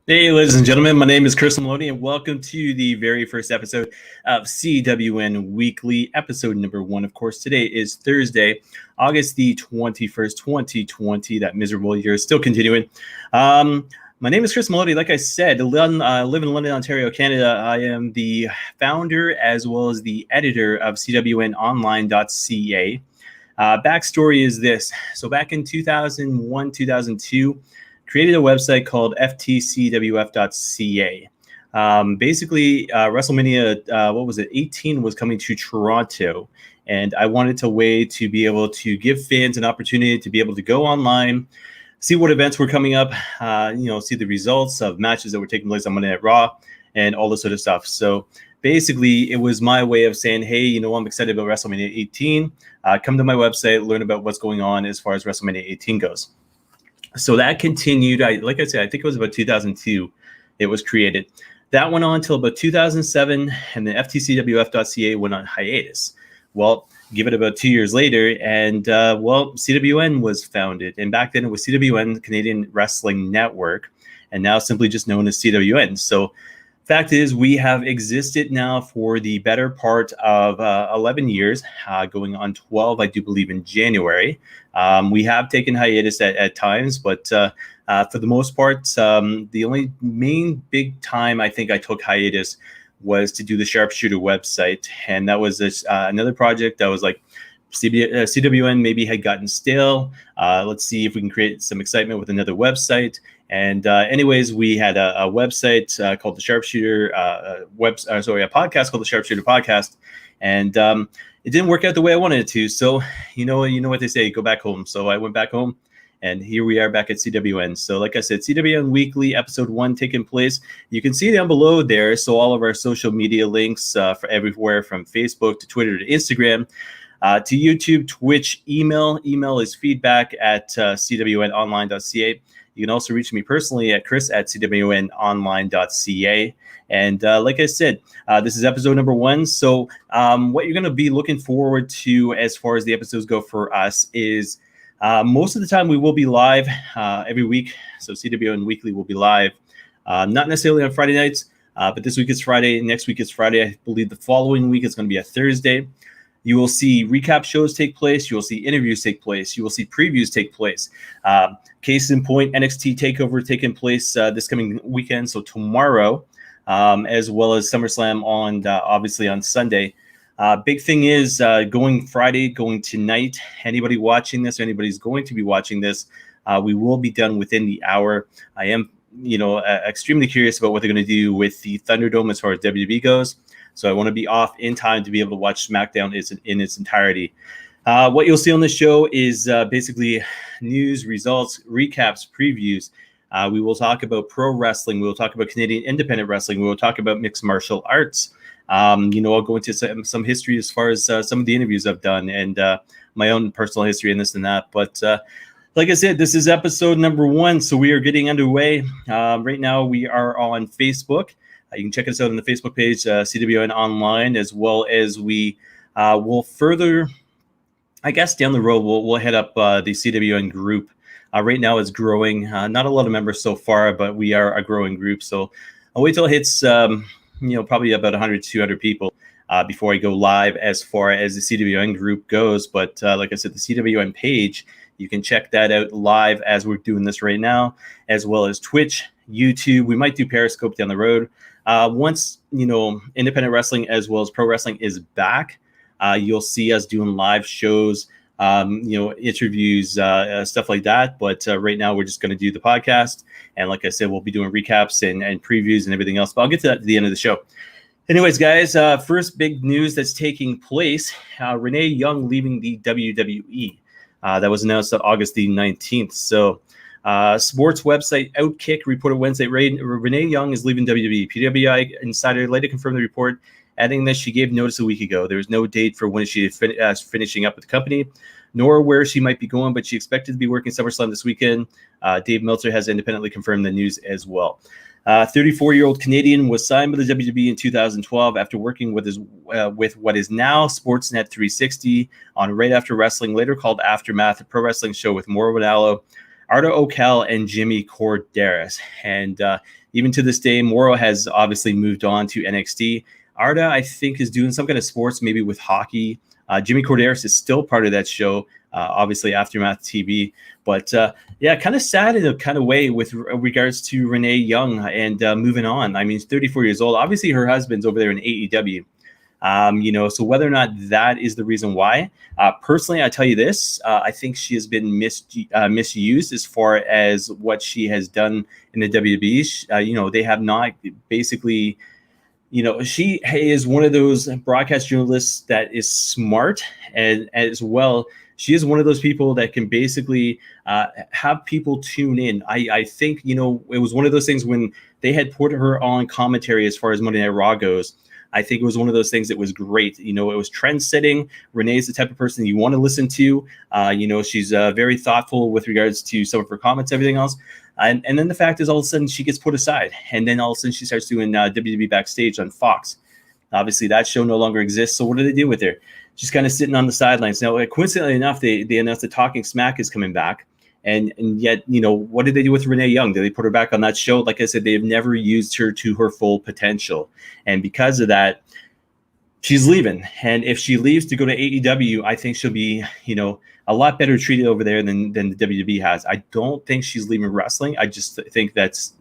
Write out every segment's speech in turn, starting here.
Hey, ladies and gentlemen, my name is Chris Maloney, and welcome to the very first episode of CWN Weekly, episode number 1. Of course, today is Thursday, August the 21st, 2020. That miserable year is still continuing. My name is Chris Maloney. Like I said, I live in London, Ontario, Canada. I am the founder as well as the editor of CWNonline.ca. Backstory is this. So back in 2001, 2002, created a website called ftcwf.ca. Basically, WrestleMania, 18 was coming to Toronto, and I wanted a way to be able to give fans an opportunity to be able to go online, see what events were coming up, see the results of matches that were taking place on Monday Night Raw, and all this sort of stuff. So basically, it was my way of saying, hey, I'm excited about WrestleMania 18. Come to my website, learn about what's going on as far as WrestleMania 18 goes. So that continued. Like I said, I think it was about 2002 it was created. That went on until about 2007, and then ftcwf.ca went on hiatus. Well, give it about 2 years later, and CWN was founded. And back then it was CWN, Canadian Wrestling Network, and now simply just known as CWN. So fact is, we have existed now for the better part of 11 years, going on 12, I do believe, in January. We have taken hiatus at times, but for the most part, the only main big time I think I took hiatus was to do the Sharpshooter website. And that was another project that was like CWN maybe had gotten stale. Let's see if we can create some excitement with another website. And anyways, we had a website called the Sharpshooter a podcast called the Sharpshooter Podcast, and it didn't work out the way I wanted it to. So you know what they say, go back home. So I went back home, and here we are back at CWN. So like I said, CWN Weekly, episode 1 taking place. You can see down below there. So all of our social media links for everywhere from Facebook to Twitter to Instagram. To YouTube, Twitch, email. Email is feedback at cwnonline.ca. You can also reach me personally at chris@cwnonline.ca. And like I said, this is episode number 1. So what you're going to be looking forward to as far as the episodes go for us is most of the time we will be live every week. So CWN Weekly will be live, not necessarily on Friday nights, but this week is Friday. Next week is Friday. I believe the following week is going to be a Thursday. You will see recap shows take place. You will see interviews take place. You will see previews take place. Case in point, NXT TakeOver taking place this coming weekend, so tomorrow, as well as SummerSlam on obviously on Sunday. Big thing is going Friday, going tonight. Anybody watching this, or anybody's going to be watching this, we will be done within the hour. I am, extremely curious about what they're going to do with the ThunderDome as far as WWE goes. So I want to be off in time to be able to watch SmackDown in its entirety. What you'll see on the show is basically news, results, recaps, previews. We will talk about pro wrestling. We will talk about Canadian independent wrestling. We will talk about mixed martial arts. I'll go into some history as far as some of the interviews I've done and my own personal history and this and that. But like I said, this is episode number 1, so we are getting underway. Right now we are on Facebook. You can check us out on the Facebook page, CWN Online, as well as we will further, I guess, down the road, we'll head up the CWN group. Right now it's growing. Not a lot of members so far, but we are a growing group. So I'll wait till it hits, probably about 100, 200 people before I go live as far as the CWN group goes. But like I said, the CWN page, you can check that out live as we're doing this right now, as well as Twitch, YouTube. We might do Periscope down the road. Once, independent wrestling as well as pro wrestling is back, you'll see us doing live shows, interviews, stuff like that. But right now we're just going to do the podcast. And like I said, we'll be doing recaps and previews and everything else. But I'll get to that at the end of the show. Anyways, guys, first big news that's taking place, Renee Young leaving the WWE. That was announced on August the 19th. So sports website Outkick reported Wednesday Renee Young is leaving WWE. PWI insider later confirmed the report, adding that she gave notice a week ago. There is no date for when she is finishing up with the company, nor where she might be going, but she expected to be working SummerSlam this weekend. Dave Meltzer has independently confirmed the news as well. 34-year-old Canadian was signed by the WWE in 2012 after working with what is now Sportsnet 360 on Right After Wrestling, later called Aftermath, a pro wrestling show with Mauro Ranallo, Arda Ocal, and Jimmy Corderas. And even to this day, Moro has obviously moved on to NXT. Arda, I think, is doing some kind of sports, maybe with hockey. Jimmy Corderas is still part of that show, obviously Aftermath TV. But yeah, kind of sad in a kind of way with regards to Renee Young and moving on. I mean, she's 34 years old. Obviously, her husband's over there in AEW. So whether or not that is the reason why, personally, I tell you this, I think she has been misused as far as what she has done in the WWE. They have not basically, she is one of those broadcast journalists that is smart, and as well, she is one of those people that can basically have people tune in. I think, it was one of those things when they had put her on commentary as far as Monday Night Raw goes. I think it was one of those things that was great. It was trend setting. Renee's the type of person you want to listen to. She's very thoughtful with regards to some of her comments, everything else. And then the fact is, all of a sudden she gets put aside, and then all of a sudden she starts doing WWE Backstage on Fox. Obviously, that show no longer exists. So what do they do with her? She's kind of sitting on the sidelines. Now, coincidentally enough, they announced that Talking Smack is coming back. And yet, what did they do with Renee Young? Did they put her back on that show? Like I said, they've never used her to her full potential. And because of that, she's leaving. And if she leaves to go to AEW, I think she'll be, a lot better treated over there than the WWE has. I don't think she's leaving wrestling. I just think that's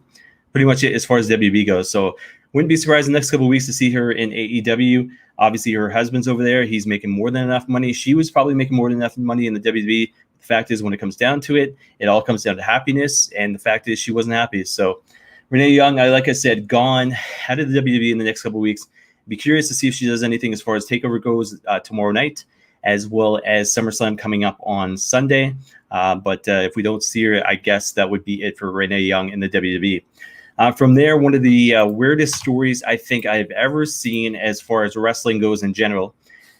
pretty much it as far as WWE goes. So wouldn't be surprised in the next couple of weeks to see her in AEW. Obviously, her husband's over there. He's making more than enough money. She was probably making more than enough money in the WWE. The fact is, when it comes down to it, it all comes down to happiness. And the fact is, she wasn't happy. So Renee Young, like I said, gone out of the WWE in the next couple of weeks. Be curious to see if she does anything as far as TakeOver goes tomorrow night, as well as SummerSlam coming up on Sunday. But if we don't see her, I guess that would be it for Renee Young in the WWE. From there, one of the weirdest stories I think I've ever seen as far as wrestling goes in general.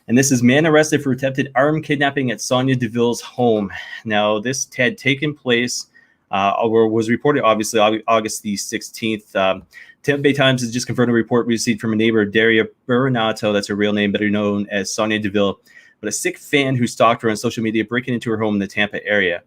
And this is man arrested for attempted armed kidnapping at Sonya Deville's home. Now, this had taken place or was reported, obviously, August the 16th. Tampa Bay Times has just confirmed a report received from a neighbor, Daria Burinato, that's her real name, better known as Sonya Deville, but a sick fan who stalked her on social media, breaking into her home in the Tampa area.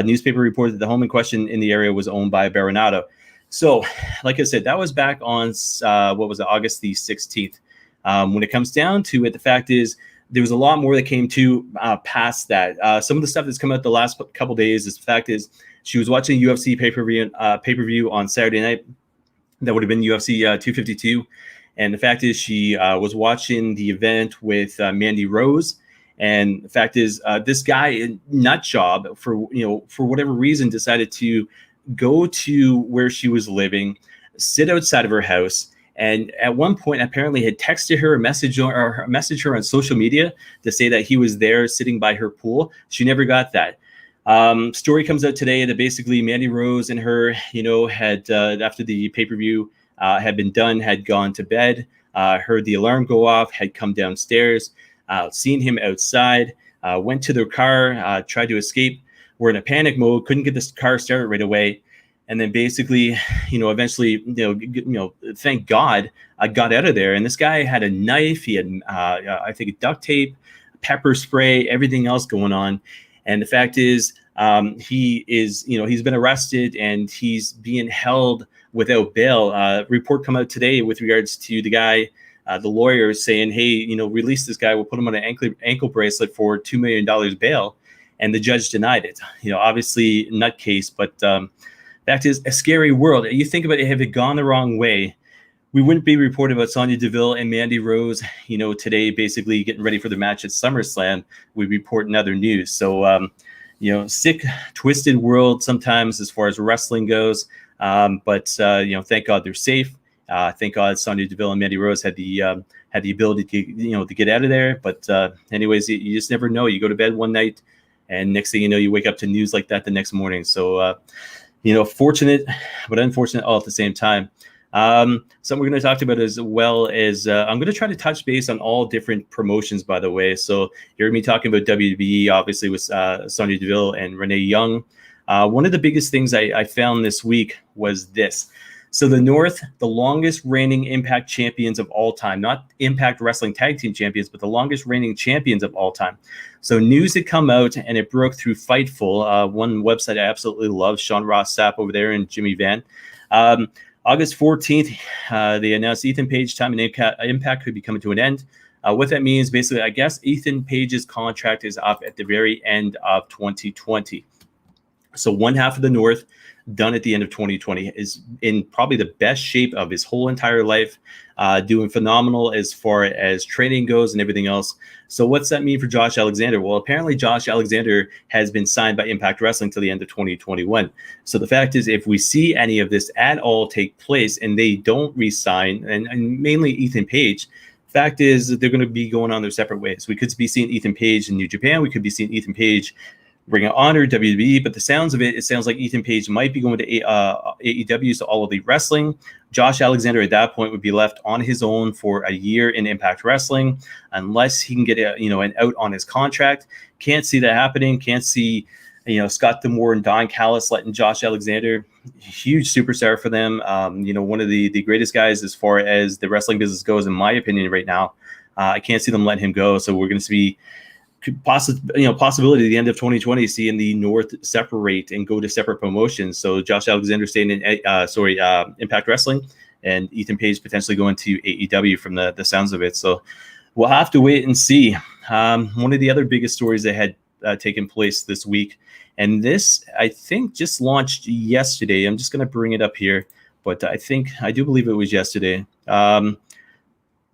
Newspaper reported that the home in question in the area was owned by Burinato. So, like I said, that was back on, August the 16th. When it comes down to it, the fact is there was a lot more that came to past that. Some of the stuff that's come out the last couple days is the fact is she was watching UFC pay-per-view on Saturday night. That would have been UFC 252. And the fact is she was watching the event with Mandy Rose. And the fact is this guy, nut job, for whatever reason, decided to go to where she was living, sit outside of her house, and at one point apparently had texted her, messaged her on social media to say that he was there sitting by her pool. She never got that. Story comes out today that basically Mandy Rose and her, had after the pay-per-view had been done, had gone to bed, heard the alarm go off, had come downstairs, seen him outside, went to their car, tried to escape. Were in a panic mode, couldn't get this car started right away. And then basically, eventually, thank God I got out of there. And this guy had a knife. He had, I think, duct tape, pepper spray, everything else going on. And the fact is, he is, he's been arrested and he's being held without bail. Report come out today with regards to the guy, the lawyer saying, hey, release this guy. We'll put him on an ankle bracelet for $2 million bail. And the judge denied it. Obviously nutcase, but fact is a scary world. You think about it, if it gone the wrong way, we wouldn't be reporting about Sonya Deville and Mandy Rose, today basically getting ready for the match at SummerSlam. We report in other news. So, sick, twisted world sometimes as far as wrestling goes. But thank God they're safe. Thank God Sonya Deville and Mandy Rose had the ability to get out of there. But anyways, you just never know. You go to bed one night, and next thing you know, you wake up to news like that the next morning. So, fortunate, but unfortunate all at the same time. Something we're going to talk about as well is I'm going to try to touch base on all different promotions, by the way. So you heard me talking about WWE, obviously, with Sonya Deville and Renee Young. One of the biggest things I found this week was this. So the North, the longest reigning Impact champions of all time, not Impact Wrestling Tag Team champions, but the longest reigning champions of all time. So news had come out and it broke through Fightful, one website I absolutely love, Sean Ross Sapp over there and Jimmy Van. August 14th, they announced Ethan Page time and Impact could be coming to an end. What that means, basically, I guess Ethan Page's contract is up at the very end of 2020. So one half of the North done at the end of 2020, is in probably the best shape of his whole entire life, doing phenomenal as far as training goes and everything else. So what's that mean for Josh Alexander? Well, apparently Josh Alexander has been signed by Impact Wrestling till the end of 2021. So the fact is, if we see any of this at all take place and they don't re-sign, and mainly Ethan Page, fact is that they're going to be going on their separate ways. We could be seeing Ethan Page in New Japan. We could be seeing Ethan Page Ring of Honor, WWE, but the sounds of it, it sounds like Ethan Page might be going to AEW, so All Elite Wrestling. Josh Alexander at that point would be left on his own for a year in Impact Wrestling, unless he can get an out on his contract. Can't see that happening. Can't see Scott D'Amore and Don Callis letting Josh Alexander, huge superstar for them. One of the greatest guys as far as the wrestling business goes, in my opinion, right now. I can't see them letting him go. So we're going to see possibility at the end of 2020 seeing the North separate and go to separate promotions. So Josh Alexander staying in Impact Wrestling, and Ethan Page potentially going to AEW from the sounds of it. So we'll have to wait and see. One of the other biggest stories that had taken place this week, and this I think just launched yesterday. I'm just going to bring it up here, but I do believe it was yesterday.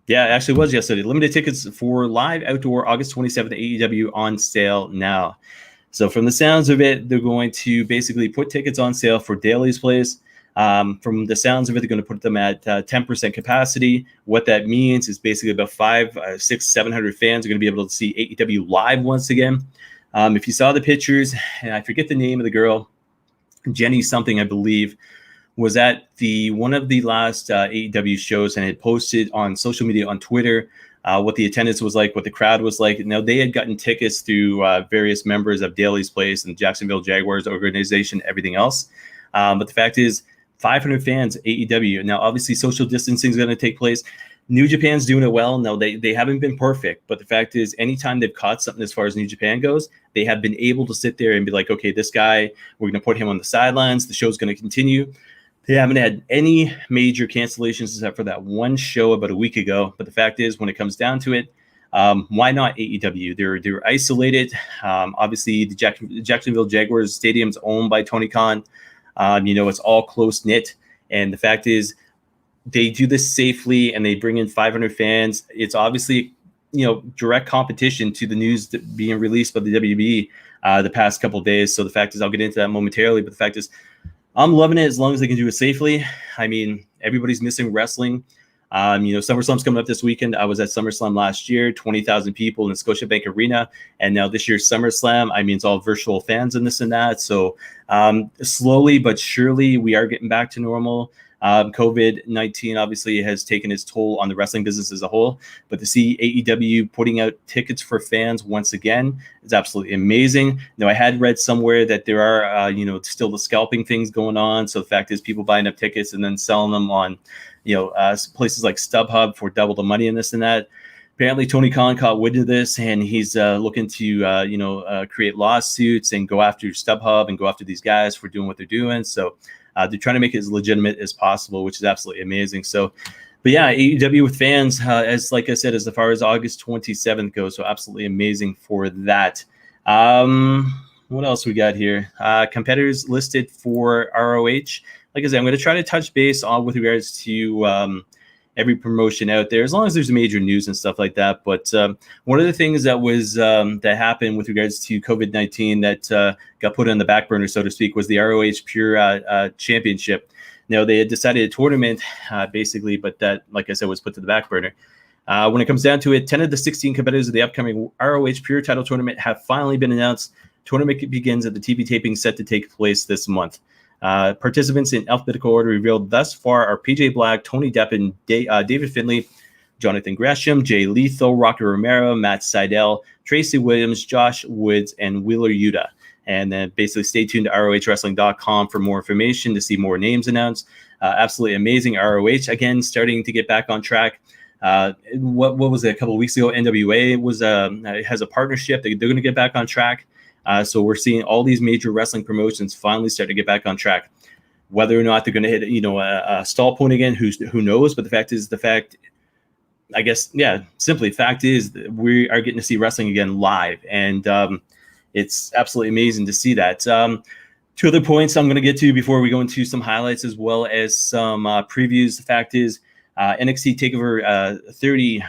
Yeah, it actually was yesterday. Limited tickets for Live Outdoor August 27th AEW on sale now. So from the sounds of it, they're going to basically put tickets on sale for Daly's Place. From the sounds of it, they're going to put them at 10% capacity. What that means is basically about 500, 600, 700 fans are going to be able to see AEW live once again. If you saw the pictures, and I forget the name of the girl, Jenny something, I believe, was at one of the last AEW shows and had posted on social media, on Twitter, what the attendance was like, what the crowd was like. Now, they had gotten tickets through various members of Daly's Place and Jacksonville Jaguars organization, everything else. But the fact is, 500 fans, AEW. Now, obviously, social distancing is going to take place. New Japan's doing it well. No, they haven't been perfect. But the fact is, anytime they've caught something as far as New Japan goes, they have been able to sit there and be like, okay, this guy, we're going to put him on the sidelines. The show's going to continue. They haven't had any major cancellations except for that one show about a week ago. But the fact is, when it comes down to it, why not AEW? They're isolated. Obviously, the Jacksonville Jaguars Stadium's owned by Tony Khan. It's all close-knit. And the fact is, they do this safely, and they bring in 500 fans. It's obviously, direct competition to the news that being released by the WWE the past couple of days. So the fact is, I'll get into that momentarily. But the fact is, I'm loving it as long as they can do it safely. I mean, everybody's missing wrestling. SummerSlam's coming up this weekend. I was at SummerSlam last year, 20,000 people in the Scotiabank Arena. And now this year's SummerSlam, it's all virtual fans and this and that. So slowly but surely, we are getting back to normal. COVID-19 obviously has taken its toll on the wrestling business as a whole, but to see AEW putting out tickets for fans once again is absolutely amazing. Now, I had read somewhere that there are, still the scalping things going on. So the fact is, people buying up tickets and then selling them on, places like StubHub for double the money and this and that. Apparently, Tony Khan caught wind of this, and he's looking to, create lawsuits and go after StubHub and go after these guys for doing what they're doing. So they're trying to make it as legitimate as possible, which is absolutely amazing. So, but yeah, AEW with fans, like I said, as far as August 27th goes, so absolutely amazing for that. What else we got here? Competitors listed for ROH. Like I said, I'm going to try to touch base on with regards to every promotion out there, as long as there's major news and stuff like that. But one of the things that was that happened with regards to COVID-19 that got put on the back burner, so to speak, was the ROH Pure Championship. Now, they had decided a tournament, basically, but that, like I said, was put to the back burner. When it comes down to it, 10 of the 16 competitors of the upcoming ROH Pure title tournament have finally been announced. Tournament begins at the TV taping set to take place this month. Participants in alphabetical order revealed thus far are PJ Black, Tony Deppen, David Finlay, Jonathan Gresham, Jay Lethal, Rocky Romero, Matt Sydal, Tracy Williams, Josh Woods, and Wheeler Yuta. And then basically stay tuned to ROHWrestling.com for more information to see more names announced. Absolutely amazing. ROH, again, starting to get back on track. What was it, a couple of weeks ago? NWA has a partnership. They're going to get back on track. So we're seeing all these major wrestling promotions finally start to get back on track. Whether or not they're going to hit, a stall point again, who knows? But I guess, simply fact is that we are getting to see wrestling again live, and it's absolutely amazing to see that. Two other points I'm going to get to before we go into some highlights as well as some previews. The fact is, NXT TakeOver 30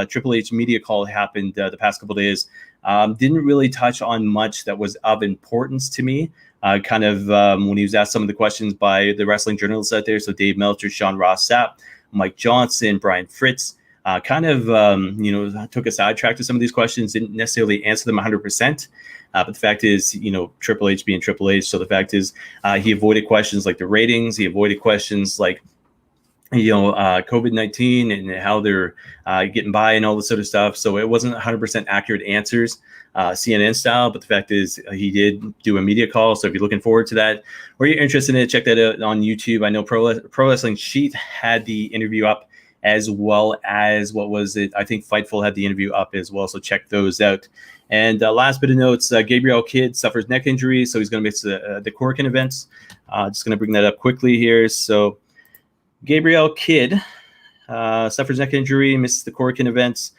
Triple H media call happened the past couple of days. Didn't really touch on much that was of importance to me. When he was asked some of the questions by the wrestling journalists out there, so Dave Meltzer, Sean Ross Sapp, Mike Johnson, Brian Fritz, took a sidetrack to some of these questions, didn't necessarily answer them 100%. But the fact is, Triple H being Triple H. So the fact is, he avoided questions like the ratings. He avoided questions like, COVID-19 and how they're getting by and all this sort of stuff. So it wasn't 100% accurate answers, CNN style. But the fact is, he did do a media call. So if you're looking forward to that or you're interested in it, check that out on YouTube. I know Pro Wrestling Sheet had the interview up, as well as I think Fightful had the interview up as well. So check those out. And last bit of notes, Gabriel Kidd suffers neck injury, so he's going to miss the Corkin events. Just going to bring that up quickly here. So Gabriel Kidd suffers neck injury, misses the Corkin events.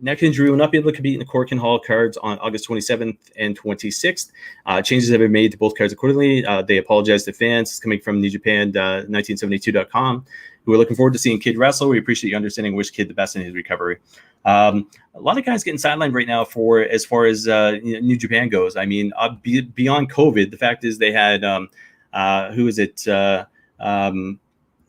Neck injury will not be able to compete in the Corkin Hall cards on August 27th and 26th. Changes have been made to both cards accordingly. They apologize to fans. It's coming from NewJapan1972.com, who are looking forward to seeing Kidd wrestle. We appreciate you understanding. Wish Kidd the best in his recovery. A lot of guys getting sidelined right now as far as New Japan goes. I mean, beyond COVID, the fact is they had who is it?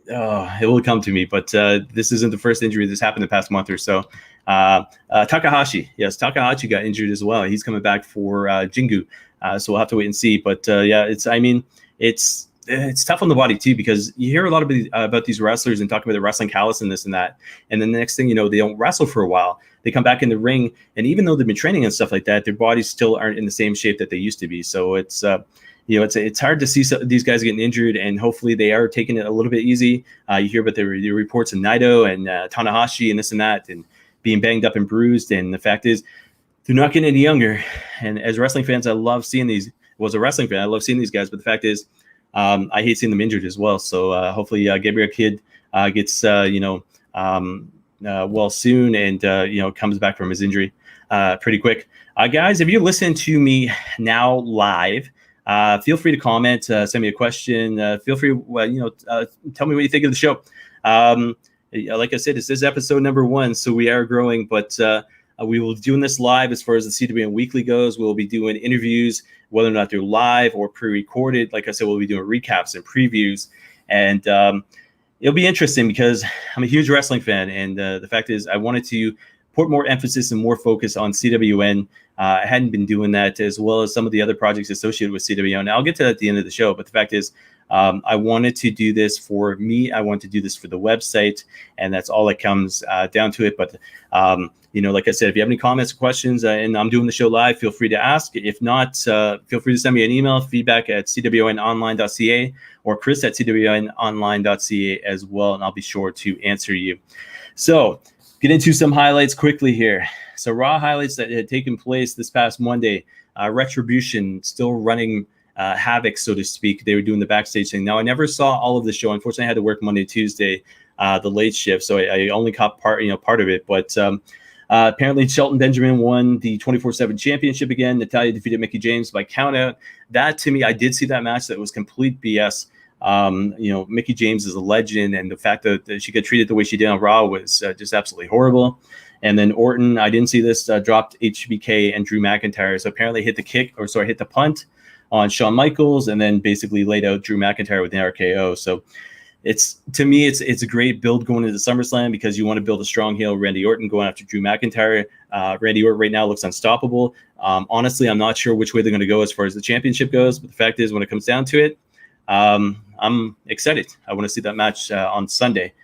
It will come to me, but this isn't the first injury that's happened the past month or so. Takahashi, yes, Takahashi got injured as well. He's coming back for Jingu, so we'll have to wait and see. But it's tough on the body too, because you hear a lot about these wrestlers and talking about the wrestling callus and this and that, and then the next thing you know, they don't wrestle for a while. They come back in the ring, and even though they've been training and stuff like that, their bodies still aren't in the same shape that they used to be. So it's it's hard to see these guys getting injured, and hopefully they are taking it a little bit easy. You hear about the reports of Naito and Tanahashi and this and that, and being banged up and bruised. And the fact is, they're not getting any younger. And as wrestling fans, I love seeing these. As a wrestling fan, I love seeing these guys. But the fact is, I hate seeing them injured as well. So hopefully Gabriel Kidd gets well soon and comes back from his injury pretty quick. Guys, if you're listening to me now live, feel free to comment, send me a question. Feel free, tell me what you think of the show. Like I said, this is episode number 1, so we are growing, but we will be doing this live as far as the CWN Weekly goes. We'll be doing interviews, whether or not they're live or pre-recorded. Like I said, we'll be doing recaps and previews, and it'll be interesting because I'm a huge wrestling fan, and the fact is I wanted to put more emphasis and more focus on CWN. I hadn't been doing that, as well as some of the other projects associated with CWN. I'll get to that at the end of the show, but the fact is, I wanted to do this for me. I wanted to do this for the website, and that's all it comes down to it. But, like I said, if you have any comments or questions, and I'm doing the show live, feel free to ask. If not, feel free to send me an email, feedback@cwnonline.ca, or chris@cwnonline.ca as well, and I'll be sure to answer you. So get into some highlights quickly here. So Raw highlights that had taken place this past Monday. Retribution still running havoc, so to speak. They were doing the backstage thing. Now, I never saw all of the show. Unfortunately, I had to work Monday, Tuesday, the late shift, so I only caught part of it. But apparently, Shelton Benjamin won the 24/7 championship again. Natalya defeated Mickie James by countout. That, to me, I did see that match. That was complete BS. Mickie James is a legend, and the fact that she got treated the way she did on Raw was just absolutely horrible. And then Orton, I didn't see this, dropped HBK and Drew McIntyre. So apparently hit the punt on Shawn Michaels, and then basically laid out Drew McIntyre with an RKO. So it's a great build going into SummerSlam, because you want to build a strong heel. Randy Orton going after Drew McIntyre. Randy Orton right now looks unstoppable. Honestly, I'm not sure which way they're going to go as far as the championship goes, but the fact is, when it comes down to it, I'm excited. I want to see that match on Sunday.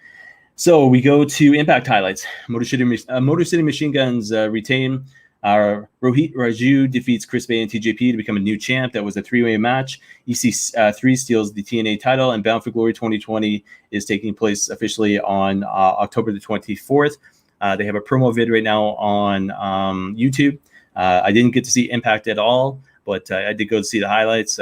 So we go to Impact highlights. Motor City Machine Guns retain. Rohit Raju defeats Chris Bay and TJP to become a new champ. That was a 3-way match. EC3 steals the TNA title, and Bound for Glory 2020 is taking place officially on October the 24th. They have a promo vid right now on YouTube. I didn't get to see Impact at all, but I did go to see the highlights.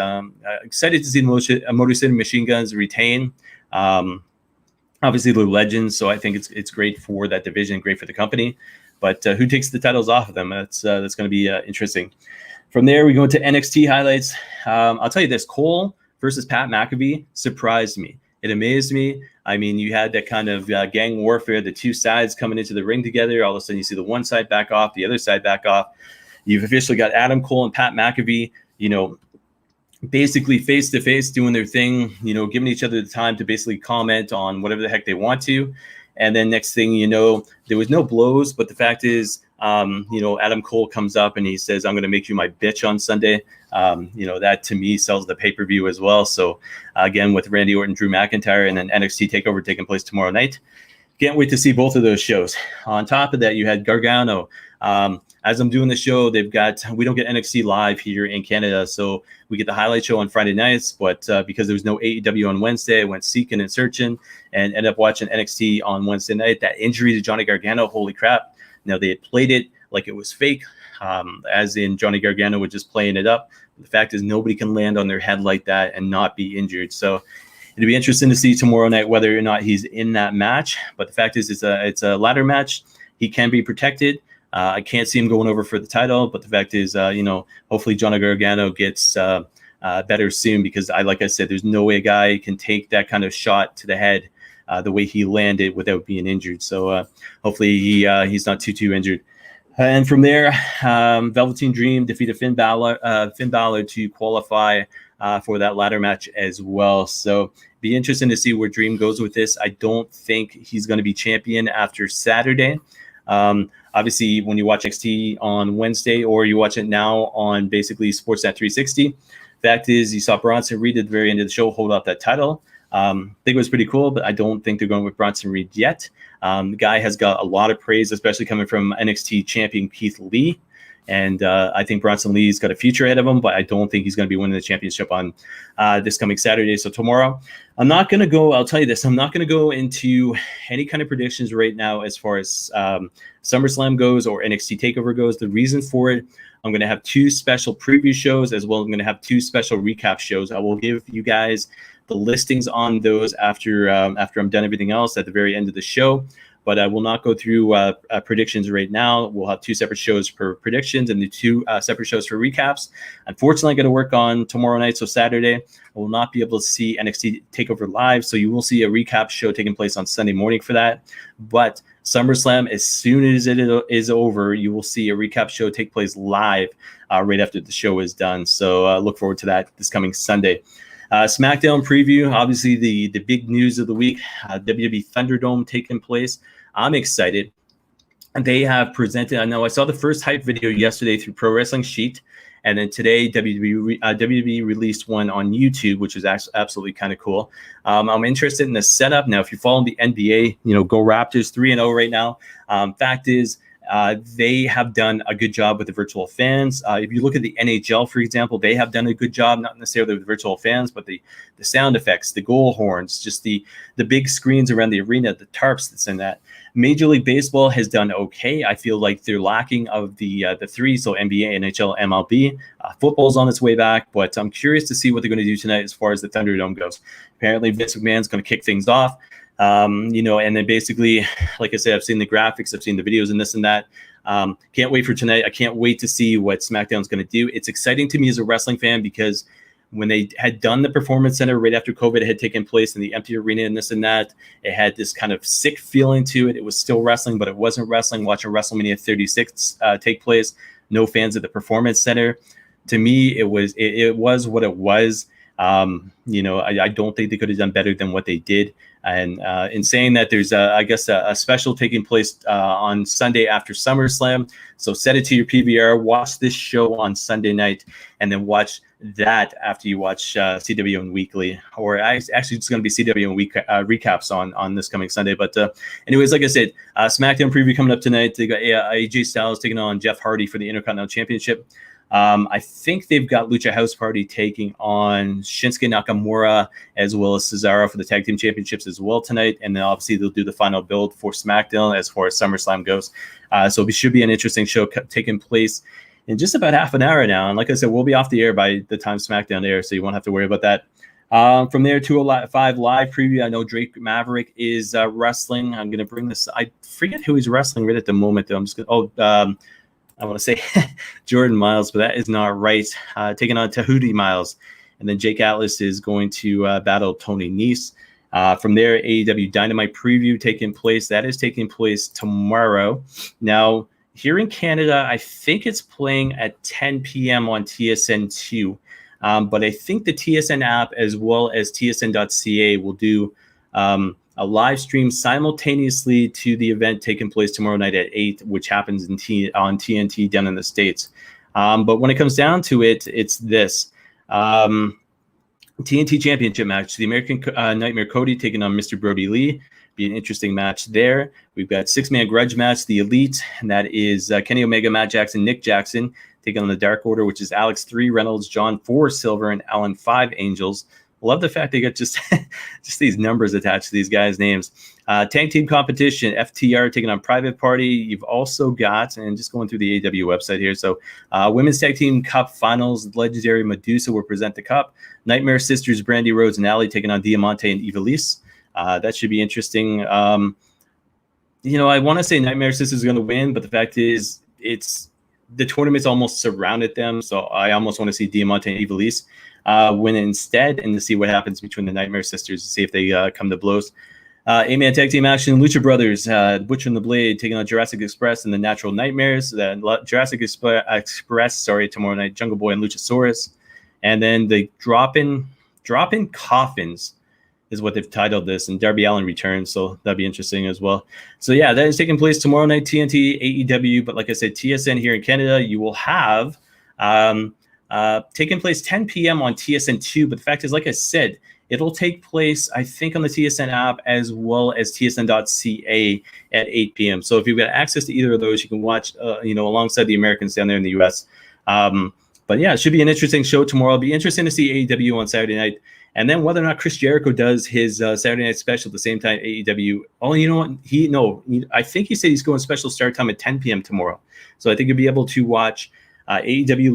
Excited to see the Motor City Machine Guns retain. Obviously, they're legends, so I think it's great for that division, great for the company. But who takes the titles off of them? That's going to be interesting. From there, we go into NXT highlights. I'll tell you this: Cole versus Pat McAfee surprised me. It amazed me. I mean, you had that kind of gang warfare, the two sides coming into the ring together. All of a sudden, you see the one side back off, the other side back off. You've officially got Adam Cole and Pat McAfee, basically face to face doing their thing, giving each other the time to basically comment on whatever the heck they want to. And then next thing you know, there was no blows, but the fact is, Adam Cole comes up and he says, "I'm going to make you my bitch on Sunday." That to me sells the pay-per-view as well. So again, with Randy Orton, Drew McIntyre, and then NXT TakeOver taking place tomorrow night. Can't wait to see both of those shows. On top of that, you had Gargano. As I'm doing the show, we don't get NXT live here in Canada, so we get the highlight show on Friday nights. But because there was no AEW on Wednesday, I went seeking and searching and ended up watching NXT on Wednesday night. That injury to Johnny Gargano, holy crap. Now, they had played it like it was fake, as in Johnny Gargano was just playing it up. The fact is nobody can land on their head like that and not be injured. So it'll be interesting to see tomorrow night whether or not he's in that match. But the fact is it's a ladder match. He can be protected. I can't see him going over for the title, but the fact is, hopefully Johnny Gargano gets better soon, because like I said, there's no way a guy can take that kind of shot to the head the way he landed without being injured. So hopefully he's not too injured. And from there, Velveteen Dream defeated Finn Balor to qualify for that ladder match as well. So be interesting to see where Dream goes with this. I don't think he's going to be champion after Saturday. Obviously, when you watch NXT on Wednesday, or you watch it now on basically Sportsnet 360, fact is you saw Bronson Reed at the very end of the show hold up that title. I think it was pretty cool, but I don't think they're going with Bronson Reed yet. The guy has got a lot of praise, especially coming from NXT champion Keith Lee. And I think Bronson Lee's got a future ahead of him, but I don't think he's going to be winning the championship on this coming Saturday. So tomorrow, I'll tell you this, I'm not going to go into any kind of predictions right now as far as SummerSlam goes or NXT TakeOver goes. The reason for it, I'm going to have 2 special preview shows, as well as I'm going to have 2 special recap shows. I will give you guys the listings on those after I'm done everything else at the very end of the show. But I will not go through predictions right now. We'll have 2 separate shows for predictions and the 2 separate shows for recaps. Unfortunately, I'm going to work on tomorrow night, so Saturday. I will not be able to see NXT TakeOver live, so you will see a recap show taking place on Sunday morning for that. But SummerSlam, as soon as it is over, you will see a recap show take place live right after the show is done. So look forward to that this coming Sunday. SmackDown preview, obviously the big news of the week, WWE ThunderDome taking place. I'm excited. They have presented, I know I saw the first hype video yesterday through Pro Wrestling Sheet, and then today WWE released one on YouTube, which is absolutely kind of cool. I'm interested in the setup. Now, if you're following the NBA, go Raptors 3-0 right now. Fact is, they have done a good job with the virtual fans. If you look at the NHL, for example, they have done a good job, not necessarily with virtual fans, but the sound effects, the goal horns, just the big screens around the arena, the tarps that's in that. Major League Baseball has done okay. I feel like they're lacking of the 3, so NBA, NHL, MLB. Football's on its way back, but I'm curious to see what they're going to do tonight as far as the Thunderdome goes. Apparently, Vince McMahon's going to kick things off. And then basically, like I said, I've seen the graphics, I've seen the videos and this and that. Can't wait for tonight. I can't wait to see what SmackDown's going to do. It's exciting to me as a wrestling fan, because when they had done the Performance Center right after COVID had taken place in the empty arena and this and that, it had this kind of sick feeling to it. It was still wrestling, but it wasn't wrestling. Watching WrestleMania 36 take place, no fans at the Performance Center. To me, it was what it was. I don't think they could have done better than what they did. And in saying that, there's, a special taking place on Sunday after SummerSlam. So set it to your PVR, watch this show on Sunday night, and then watch that after you watch CWN Weekly. Or actually, it's going to be CWN Week recaps on this coming Sunday. But anyways, like I said, SmackDown preview coming up tonight. They got AJ Styles taking on Jeff Hardy for the Intercontinental Championship. I think they've got Lucha House Party taking on Shinsuke Nakamura as well as Cesaro for the Tag Team Championships as well tonight. And then obviously they'll do the final build for SmackDown as far as SummerSlam goes. So it should be an interesting show taking place in just about half an hour now. And like I said, we'll be off the air by the time SmackDown airs, so you won't have to worry about that. From there, 205 live preview. I know Drake Maverick is wrestling. I'm going to bring this. I forget who he's wrestling right at the moment, though. I'm just going to, I want to say Jordan Miles, but that is not right. Taking on Tahuti Miles. And then Jake Atlas is going to battle Tony Nese. From there, AEW Dynamite preview taking place. That is taking place tomorrow. Now, here in Canada, I think it's playing at 10 p.m. on TSN2. But I think the TSN app as well as tsn.ca will do a live stream simultaneously to the event taking place tomorrow night at 8, which happens on TNT down in the States. But when it comes down to it, it's this. TNT Championship match. The American Nightmare Cody taking on Mr. Brody Lee. Be an interesting match there. We've got 6-man grudge match, the Elite, and that is Kenny Omega, Matt Jackson, Nick Jackson, taking on the Dark Order, which is Alex 3 Reynolds, John 4 Silver, and Alan 5 Angels. Love the fact they got just these numbers attached to these guys' names. Tag team competition, FTR taking on Private Party. You've also got, and just going through the AEW website here, so Women's Tag Team Cup Finals, Legendary Medusa will present the cup. Nightmare Sisters, Brandy Rhodes and Allie taking on Diamante and Ivelisse. That should be interesting. I want to say Nightmare Sisters is going to win, but the fact is the tournament's almost surrounded them, so I almost want to see Diamante and Ivelisse win instead, and to see what happens between the Nightmare Sisters to see if they come to blows. 8-man tag team action, Lucha Brothers, Butcher and the Blade taking on Jurassic Express and the Natural Nightmares. Jurassic Express, tomorrow night, Jungle Boy and Luchasaurus. And then the drop-in coffins is what they've titled this, and Darby Allin returns, so that'd be interesting as well. So yeah, that is taking place tomorrow night, TNT, AEW, but like I said, TSN here in Canada, you will have taking place 10 p.m. on TSN2, but the fact is, like I said, it'll take place, I think, on the TSN app as well as tsn.ca at 8 p.m. So if you've got access to either of those, you can watch, alongside the Americans down there in the U.S. But yeah, it should be an interesting show tomorrow. It'll be interesting to see AEW on Saturday night. And then whether or not Chris Jericho does his Saturday night special at the same time AEW. Oh, you know what? I think he said he's going special start time at 10 p.m. tomorrow. So I think you'll be able to watch AEW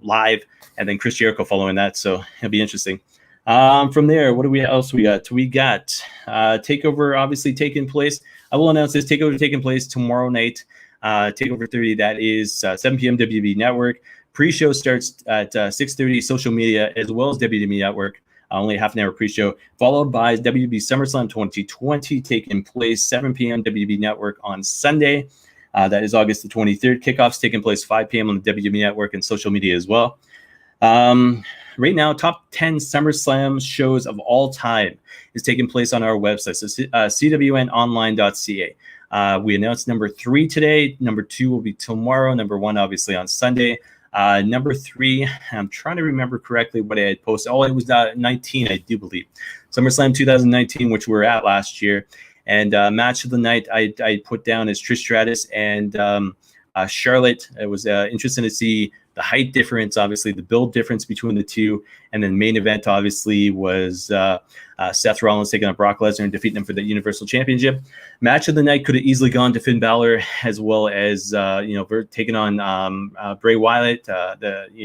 live, and then Chris Jericho following that. So it'll be interesting. From there, what else we got? We got TakeOver obviously taking place. I will announce this TakeOver taking place tomorrow night. TakeOver 30, that is 7 p.m. WB Network. Pre-show starts at 6:30, social media, as well as WWE Network. Only half an hour pre-show, followed by WB SummerSlam 2020, taking place 7 p.m. WB Network on Sunday. That is August the 23rd. Kickoffs taking place 5 p.m. on the WWE Network and social media as well. Right now, top 10 SummerSlam shows of all time is taking place on our website, so CWNonline.ca. We announced number 3 today. Number 2 will be tomorrow. Number 1, obviously, on Sunday. Number 3, I'm trying to remember correctly what I had posted. Oh, it was 19, I do believe. SummerSlam 2019, which we were at last year. And match of the night I put down is Trish Stratus and Charlotte. It was interesting to see the height difference, obviously the build difference between the two. And then main event, obviously, was Seth Rollins taking on Brock Lesnar and defeating him for the Universal Championship. Match of the night could have easily gone to Finn Balor, as well as, taking on Bray Wyatt, almost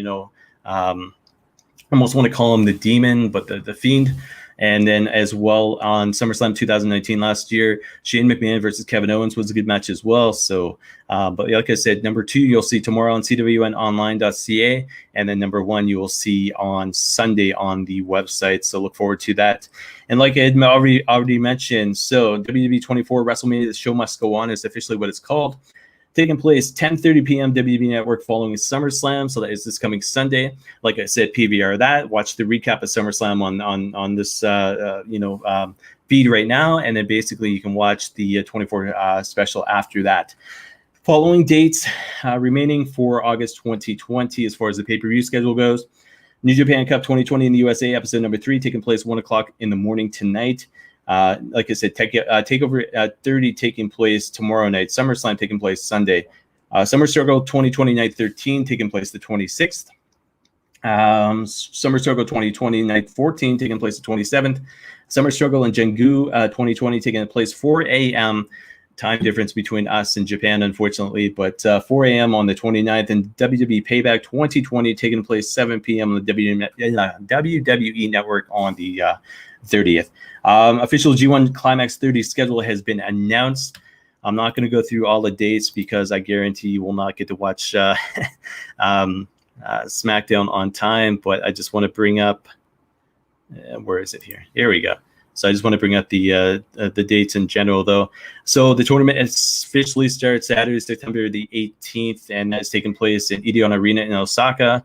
want to call him the Demon, but the Fiend. And then as well on SummerSlam 2019 last year, Shane McMahon versus Kevin Owens was a good match as well. So, but like I said, number 2 you'll see tomorrow on CWNonline.ca, and then number 1 you will see on Sunday on the website. So look forward to that. And like I had already mentioned, so WWE 24 WrestleMania, the show must go on is officially what it's called. Taking place 10:30 p.m. WWE Network following SummerSlam. So that is this coming Sunday. Like I said, PVR that. Watch the recap of SummerSlam on this feed right now, and then basically you can watch the 24 special after that. Following dates remaining for August 2020 as far as the pay-per-view schedule goes. New Japan Cup 2020 in the USA, episode number 3, taking place 1 o'clock in the morning tonight. Like I said, TakeOver 30 taking place tomorrow night. SummerSlam taking place Sunday. Summer Struggle 2020 Night 13 taking place the 26th. Summer Struggle 2020 Night 14 taking place the 27th. Summer Struggle in Jingu 2020 taking place 4 a.m. time difference between us and Japan, unfortunately. But 4 a.m. on the 29th, and WWE Payback 2020 taking place 7 p.m. on the WWE Network on the 30th. Official G1 Climax 30 schedule has been announced. I'm not going to go through all the dates because I guarantee you will not get to watch SmackDown on time, but I just want to bring up, where is it here? Here we go. So I just want to bring up the dates in general, though. So the tournament officially starts Saturday, September the 18th, and that's taking place in Ideon Arena in Osaka,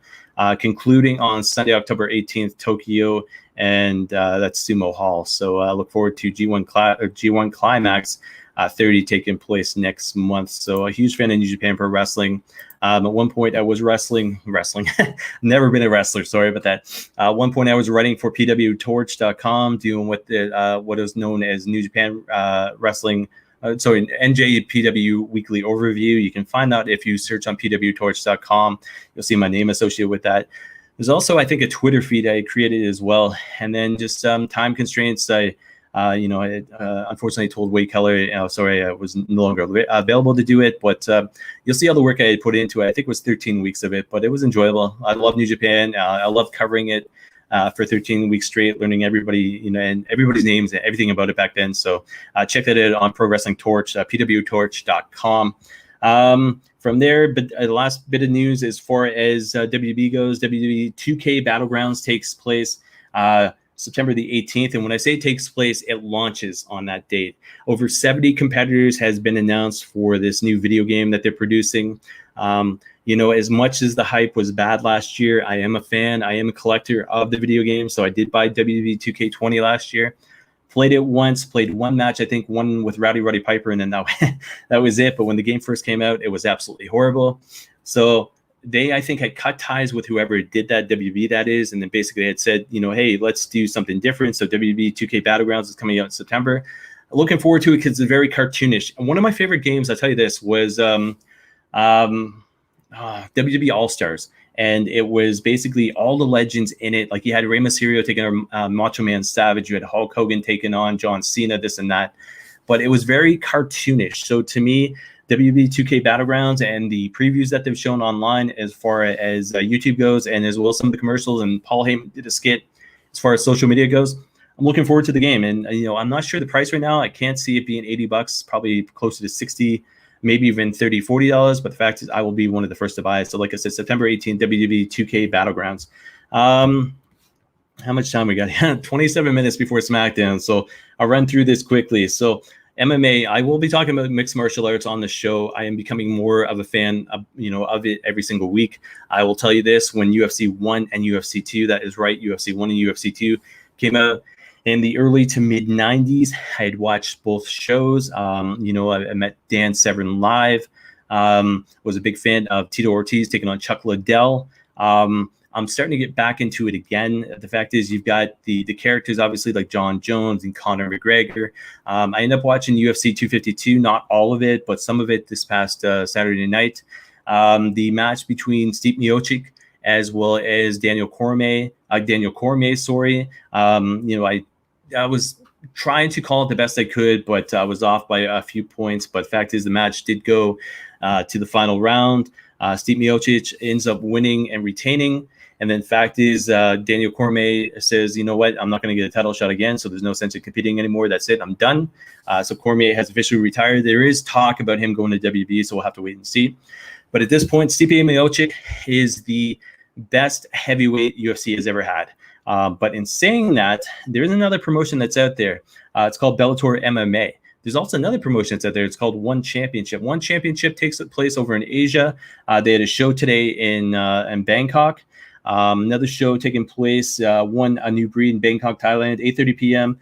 concluding on Sunday, October 18th, Tokyo, and that's Sumo Hall. So I look forward to G1 Climax 30 taking place next month. So a huge fan of New Japan Pro Wrestling. At one point, I was wrestling. Never been a wrestler. Sorry about that. At one point, I was writing for PWTorch.com, doing what is known as New Japan Wrestling. NJPW Weekly Overview. You can find that if you search on PWTorch.com. You'll see my name associated with that. There's also, I think, a Twitter feed I created as well. And then just time constraints. I unfortunately told Wade Keller, sorry, I was no longer available to do it, but you'll see all the work I had put into it. I think it was 13 weeks of it, but it was enjoyable. I love New Japan. I love covering it for 13 weeks straight, learning everybody, and everybody's names and everything about it back then. So check that out on Pro Wrestling Torch, pwtorch.com. From there, but the last bit of news as far as WWE goes, WWE 2K Battlegrounds takes place September the 18th. And when I say takes place, it launches on that date. Over 70 competitors has been announced for this new video game that they're producing. As much as the hype was bad last year, I am a fan. I am a collector of the video game. So I did buy WWE 2K20 last year. Played it once, played one match, I think one with Roddy Piper, and then that was it. But when the game first came out, it was absolutely horrible. So they, I think, had cut ties with whoever did that, WB that is, and then basically had said, hey, let's do something different. So WWE 2K Battlegrounds is coming out in September. Looking forward to it because it's very cartoonish. And one of my favorite games, I'll tell you this, was WWE All-Stars. And it was basically all the legends in it. Like you had Rey Mysterio taking on Macho Man Savage. You had Hulk Hogan taking on John Cena, this and that. But it was very cartoonish. So to me, WWE 2K Battlegrounds and the previews that they've shown online as far as YouTube goes, and as well as some of the commercials, and Paul Heyman did a skit as far as social media goes, I'm looking forward to the game. And, I'm not sure the price right now. I can't see it being $80, probably closer to $60, maybe even $30, $40. But the fact is I will be one of the first to buy it. So like I said, September 18th, WWE 2K Battlegrounds. How much time we got? 27 minutes before SmackDown. So I'll run through this quickly. So MMA, I will be talking about mixed martial arts on the show. I am becoming more of a fan of, of it every single week. I will tell you this, when UFC 1 and UFC 2, that is right, UFC 1 and UFC 2 came out in the early to mid 90s. I had watched both shows. I met Dan Severn live. Was a big fan of Tito Ortiz taking on Chuck Liddell. I'm starting to get back into it again. The fact is, you've got the characters, obviously, like John Jones and Conor McGregor. I ended up watching UFC 252, not all of it, but some of it this past Saturday night. The match between Steve Miocic as well as Daniel Cormier. I was trying to call it the best I could, but I was off by a few points. But the fact is, the match did go to the final round. Steve Miocic ends up winning and retaining. And then fact is, Daniel Cormier says, you know what, I'm not going to get a title shot again, so there's no sense in competing anymore. That's it. I'm done. So Cormier has officially retired. There is talk about him going to WB, so we'll have to wait and see. But at this point, Stipe Miocic is the best heavyweight UFC has ever had. But in saying that, there is another promotion that's out there. It's called Bellator MMA. There's also another promotion that's out there. It's called One Championship. One Championship takes place over in Asia. They had a show today in Bangkok. Another show taking place, A New Breed in Bangkok, Thailand, 8:30 p.m.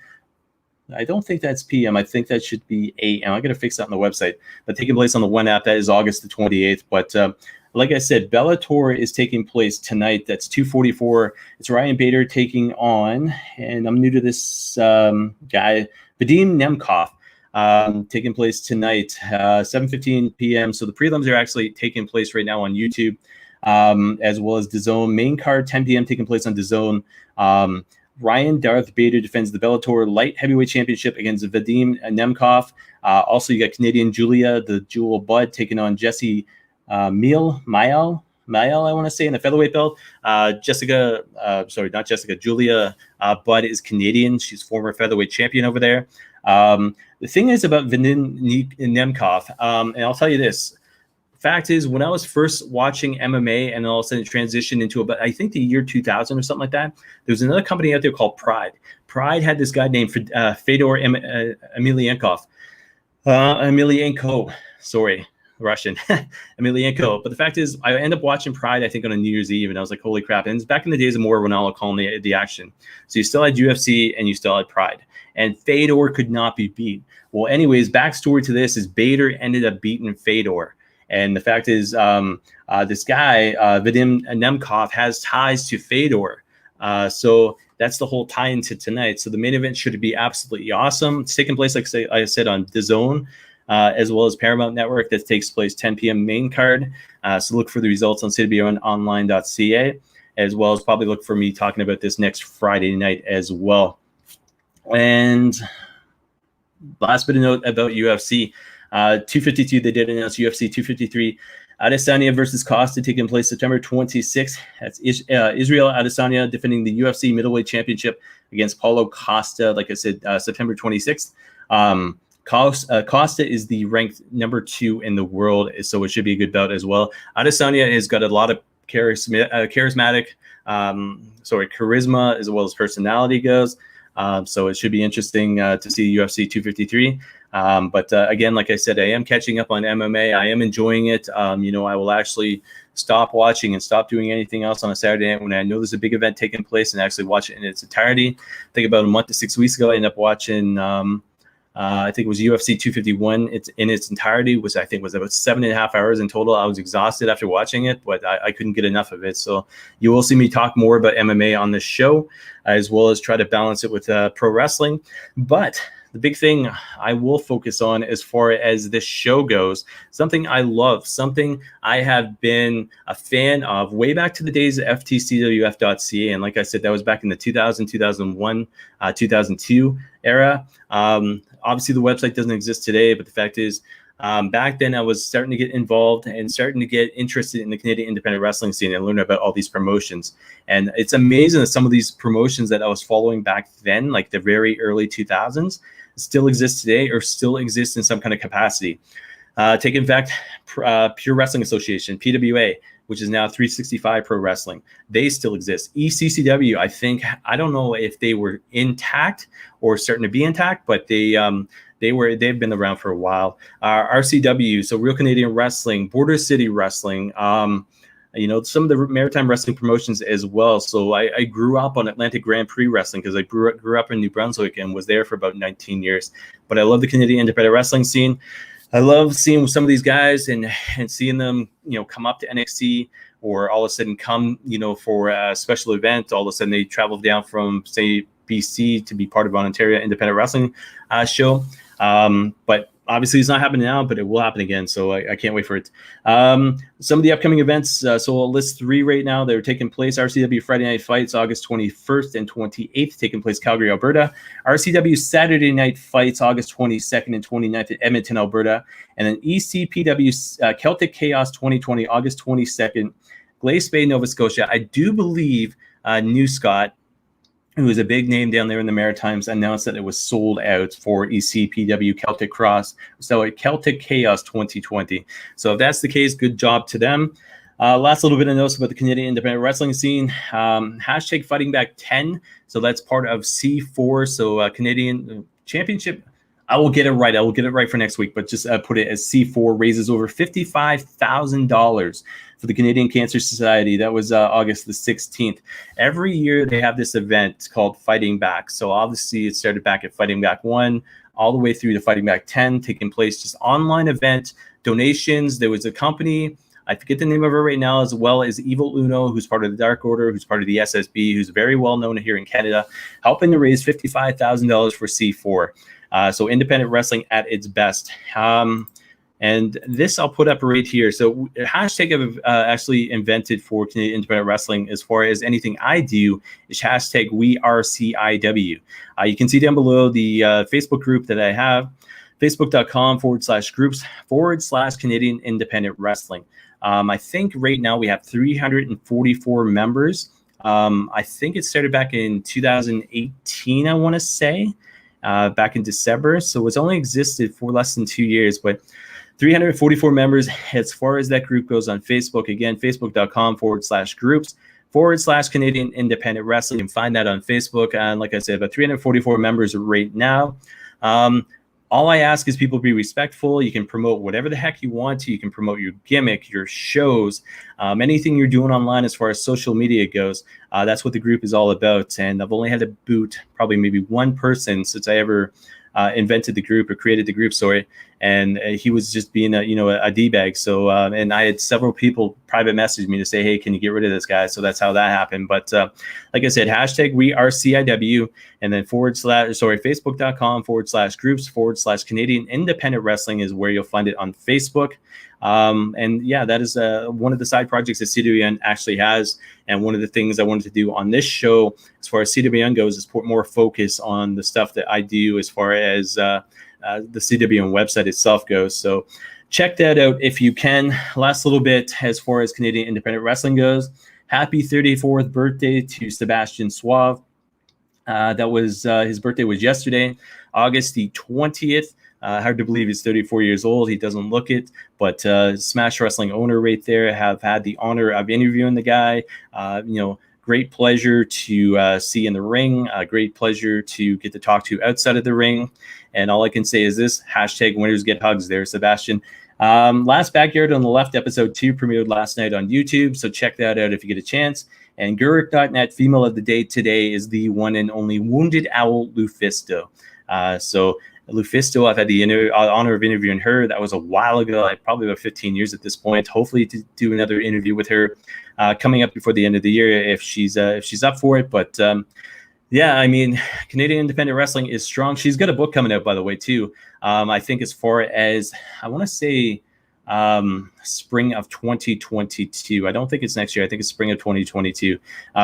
I don't think that's p.m. I think that should be a.m. I'm going to fix that on the website. But taking place on the One app, that is August the 28th. But like I said, Bellator is taking place tonight. That's 2:44. It's Ryan Bader taking on, and I'm new to this guy, Vadim Nemkov. Taking place tonight, 7:15 p.m. So the prelims are actually taking place right now on YouTube, as well as DAZN. Main card, 10 p.m. taking place on DAZN. Ryan Darth Bader defends the Bellator light heavyweight championship against Vadim Nemkov. Also, you got Canadian Julia, the Jewel Bud, taking on Jesse Mayal, I want to say, in the featherweight belt. Julia Bud is Canadian. She's former featherweight champion over there. The thing is about Vadim Nemkov, and I'll tell you this. Fact is, when I was first watching MMA and all of a sudden it transitioned into about, I think, the year 2000 or something like that, there was another company out there called Pride. Pride had this guy named Fedor Emelianenko. Russian. Emelianenko. But the fact is, I ended up watching Pride, I think, on a New Year's Eve, and I was like, holy crap. And it's back in the days of more Ronaldo calling the action. So you still had UFC and you still had Pride. And Fedor could not be beat. Well, anyways, backstory to this is Bader ended up beating Fedor. And the fact is, this guy, Vadim Nemkov, has ties to Fedor. So that's the whole tie into tonight. So the main event should be absolutely awesome. It's taking place, like I said, on DAZN, as well as Paramount Network. That takes place 10 p.m. main card. So look for the results on CWNonline.ca, as well as probably look for me talking about this next Friday night as well. And last bit of note about UFC. 252, they did announce UFC 253 Adesanya versus Costa taking place September 26th. That's Israel Adesanya defending the UFC middleweight championship against Paulo Costa, like I said, September 26th. Costa is the ranked number 2 in the world, so it should be a good bout as well. Adesanya has got a lot of charisma as well as personality goes. So it should be interesting to see UFC 253. But again, like I said, I am catching up on MMA. I am enjoying it. I will actually stop watching and stop doing anything else on a Saturday night when I know there's a big event taking place and actually watch it in its entirety. I think about a month to 6 weeks ago, I ended up watching, I think it was UFC 251. It's in its entirety, which I think was about 7.5 hours in total. I was exhausted after watching it, but I couldn't get enough of it. So you will see me talk more about MMA on this show, as well as try to balance it with pro wrestling. But the big thing I will focus on as far as this show goes, something I love, something I have been a fan of way back to the days of ftcwf.ca. And like I said, that was back in the 2000, 2001, 2002 era. Obviously, the website doesn't exist today, but the fact is, back then I was starting to get involved and starting to get interested in the Canadian independent wrestling scene and learn about all these promotions. And it's amazing that some of these promotions that I was following back then, like the very early 2000s, still exist today or still exist in some kind of capacity. Take in fact, Pure Wrestling Association, PWA, which is now 365 Pro Wrestling. They still exist. ECCW, I don't know if they were intact or starting to be intact, but they've been around for a while. RCW, so Real Canadian Wrestling, Border City Wrestling, some of the maritime wrestling promotions as well. So I grew up on Atlantic Grand Prix Wrestling because I grew up in New Brunswick and was there for about 19 years. But I love the Canadian independent wrestling scene. I love seeing some of these guys and seeing them, come up to NXT or all of a sudden come, for a special event. All of a sudden they travel down from, say, BC to be part of an Ontario independent wrestling show. But obviously it's not happening now, but it will happen again. So I can't wait for it. Some of the upcoming events. So I'll list 3 right now. They're taking place. RCW Friday Night Fights, August 21st and 28th, taking place Calgary, Alberta. RCW Saturday Night Fights, August 22nd and 29th at Edmonton, Alberta. And then ECPW Celtic Chaos 2020, August 22nd, Glace Bay, Nova Scotia. I do believe New Scott, who is a big name down there in the Maritimes, announced that it was sold out for ECPW Celtic Cross. So Celtic Chaos 2020. So if that's the case, good job to them. Last little bit of notes about the Canadian independent wrestling scene. Hashtag Fighting Back 10. So that's part of C4. So Canadian Championship. I will get it right. I will get it right for next week, but just put it as C4 raises over $55,000 for the Canadian Cancer Society. That was August the 16th. Every year they have this event called Fighting Back. So obviously it started back at Fighting Back 1 all the way through to Fighting Back 10, taking place just online event, donations. There was a company, I forget the name of her right now, as well as Evil Uno, who's part of the Dark Order, who's part of the SSB, who's very well known here in Canada, helping to raise $55,000 for C4. So independent wrestling at its best. And this I'll put up right here. So hashtag I've actually invented for Canadian Independent Wrestling as far as anything I do is hashtag WeAreCIW. You can see down below the Facebook group that I have, facebook.com/groups/Canadian Independent Wrestling. I think right now we have 344 members. I think it started back in 2018, I want to say, back in December. So it's only existed for less than 2 years, but 344 members as far as that group goes on Facebook. Again, facebook.com/groups/Canadian Independent Wrestling. You can find that on Facebook. And like I said, about 344 members right now. All I ask is people be respectful. You can promote whatever the heck you want to. You can promote your gimmick, your shows, anything you're doing online as far as social media goes. That's what the group is all about. And I've only had to boot probably maybe one person since I ever invented the group or created the group, sorry. And he was just being a D-bag. So, and I had several people private message me to say, hey, can you get rid of this guy? So that's how that happened. But like I said, hashtag WeAreCIW, and then facebook.com/groups/Canadian Independent Wrestling is where you'll find it on Facebook. And yeah, that is one of the side projects that CWN actually has. And one of the things I wanted to do on this show, as far as CWN goes, is put more focus on the stuff that I do as far as the CWN website itself goes. So check that out if you can. Last little bit as far as Canadian Independent Wrestling goes. Happy 34th birthday to Sebastian Suave. That was his birthday was yesterday, August the 20th. Hard to believe he's 34 years old. He doesn't look it, but Smash Wrestling owner right there. Have had the honor of interviewing the guy. Great pleasure to see in the ring. Great pleasure to get to talk to outside of the ring. And all I can say is this, hashtag winners get hugs there, Sebastian. Last Backyard on the Left, episode 2 premiered last night on YouTube. So check that out if you get a chance. And Gurik.net female of the day today is the one and only Wounded Owl Lufisto. So Lufisto, I've had the honor of interviewing her. That was a while ago, probably about 15 years at this point. Hopefully to do another interview with her coming up before the end of the year if she's up for it. But yeah, I mean, Canadian Independent Wrestling is strong. She's got a book coming out, by the way, too. I think as far as, I want to say spring of 2022. I don't think it's next year. I think it's spring of 2022.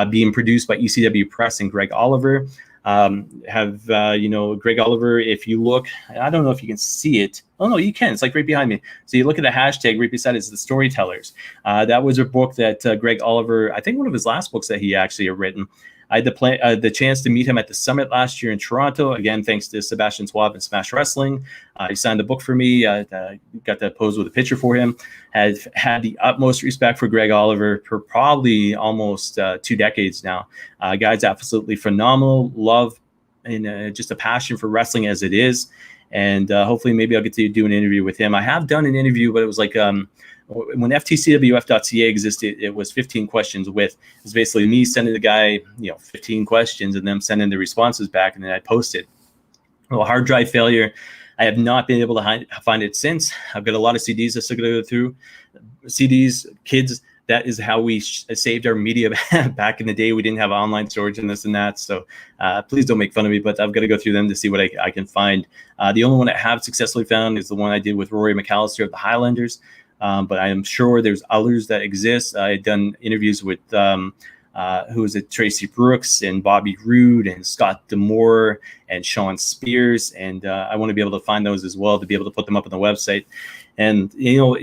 Being produced by ECW Press and Greg Oliver. Greg Oliver, if you look, I don't know if you can see it. Oh, no, you can. It's like right behind me. So you look at the hashtag right beside it is the Storytellers. That was a book that Greg Oliver, I think one of his last books that he actually had written. I had the chance to meet him at the Summit last year in Toronto. Again, thanks to Sebastian Suave and Smash Wrestling. He signed the book for me. Got to pose with a picture for him. Has had the utmost respect for Greg Oliver for probably almost 2 decades now. Guy's absolutely phenomenal. Love and just a passion for wrestling as it is. And hopefully maybe I'll get to do an interview with him. I have done an interview, but it was like when ftcwf.ca existed, it was 15 questions with. It's basically me sending the guy 15 questions and them sending the responses back, and then I posted. Well, hard drive failure. I have not been able to find it since. I've got a lot of CDs I still got to go through. CDs, kids, that is how we saved our media back in the day. We didn't have online storage and this and that. So please don't make fun of me, but I've got to go through them to see what I can find. The only one I have successfully found is the one I did with Rory McAllister of the Highlanders. But I am sure there's others that exist. I had done interviews with who was it, Tracy Brooks and Bobby Roode and Scott Demore and Sean Spears. And I want to be able to find those as well to be able to put them up on the website. And,